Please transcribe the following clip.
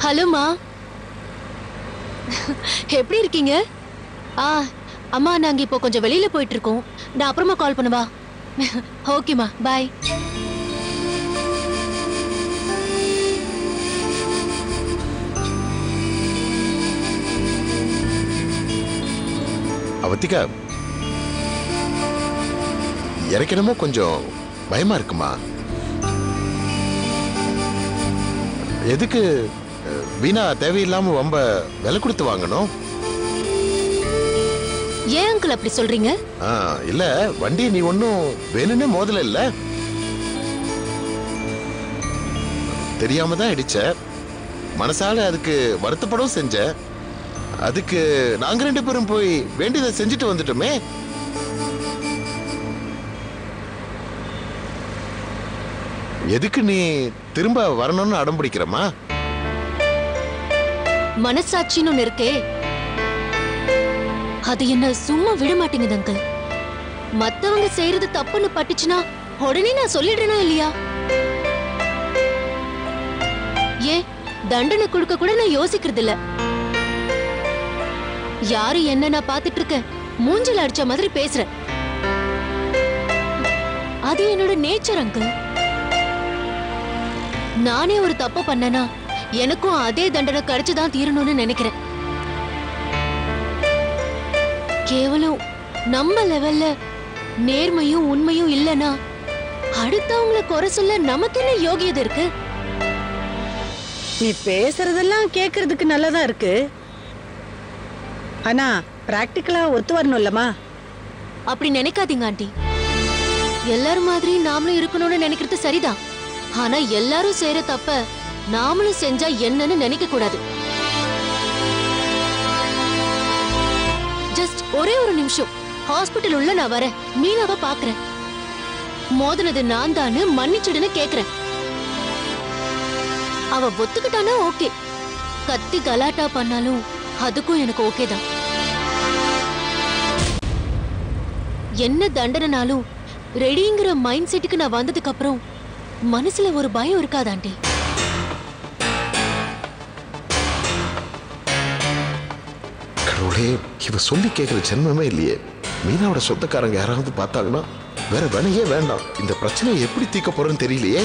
ஹலோமா, எப்படி இருக்கீங்க? ஆ அம்மா, நாங்க இப்போ கொஞ்சம் வெளியில போயிட்டு இருக்கோம். நான் அப்புறமா கால் பண்ணவா? ஓகேமா, பாய். அவத்திகா, எனக்கு என்னமோ கொஞ்சம் பயமா இருக்குமா. எதுக்கு வீணா தேவையில்லாம வம்ப விலை கொடுத்து வாங்கணும்? ஏன் அங்கிள் அப்படி சொல்றீங்க? இல்ல, வண்டி நீ ஒன்னும் வேணும்னு மோதல இல்ல, தெரியாம தான் இடிச்ச. மனசால அதுக்கு வருத்தப்படவும் செஞ்ச. அதுக்கு நாங்க 2 பேரும் போய் வேண்டியதை செஞ்சுட்டு வந்துட்டோமே. எதுக்கு நீ திரும்ப வரணும்னு அடம் பிடிக்கிறமா? மனசாட்சின்னு ஒண்ணு இருக்கே, அது என்ன சும்மா விட மாட்டேங்குது அங்கிள். மத்தவங்க செய்யறது தப்புன்னு பட்டுச்சுன்னா உடனே நான் சொல்லிடுறேனா இல்லையா? ஏன் தண்டனை கொடுக்க கூட நான் யோசிக்கிறது இல்ல. யாரு என்ன நான் பாத்துட்டு இருக்க, மூஞ்சில அடிச்ச மாதிரி பேசுறேன். அது என்னோட நேச்சர் அங்கிள். நானே ஒரு தப்பு பண்ணனா எனக்கும் அதே தண்டனை கிடைச்சுதான் தீரணும்னு நினைக்கிறேன். கேவலம் நம்ம லெவல்ல நேர்மையும் உண்மையும் இல்லனா அடுத்தவங்கள குறை சொல்ல நமக்கு என்ன யோகியதை இருக்கு? நீ பேசுறதெல்லாம் கேக்குறதுக்கு நல்லதா இருக்கு, ஆனா பிராக்டிக்கலா ஒத்து வரணும்லமா. அப்படி நினைக்காதீங்க ஆண்டி. எல்லாரும் மாதிரி நாமளும் இருக்கணும்னு நினைக்கிறது சரிதான். ஆனா எல்லாரும் செய்யற தப்ப நாமளும் செஞ்சா என்னன்னு நினைக்க கூடாது. ஜஸ்ட் ஒரே ஒரு நிமிஷம் ஹாஸ்பிட்டல் உள்ள நான் வரேன். மீனாவை பாக்குறேன். மோதனது நான் தானு மன்னிச்சுடுன்னு கேக்குறேன். அவ ஒத்துக்கிட்டானா ஓகே. கத்தி கலாட்டா பண்ணாலும் அதுக்கும் எனக்கு ஓகே தான். என்ன தண்டனைனாலும் ரெடிங்கிற மைண்ட் செட்டுக்கு நான் வந்ததுக்கு அப்புறம் மனசுல ஒரு பயம் இருக்காது ஆண்டி. கடவுளே, இவ சொல்லி கேட்கிற ஜென்மமே இல்லையே. மீனாவோட சொந்தக்காரங்க யாராவது பார்த்தாங்கன்னா வேற வணியே வேண்டாம். இந்த பிரச்சனையை எப்படி தீர்க்க போறேன்னு தெரியலையே.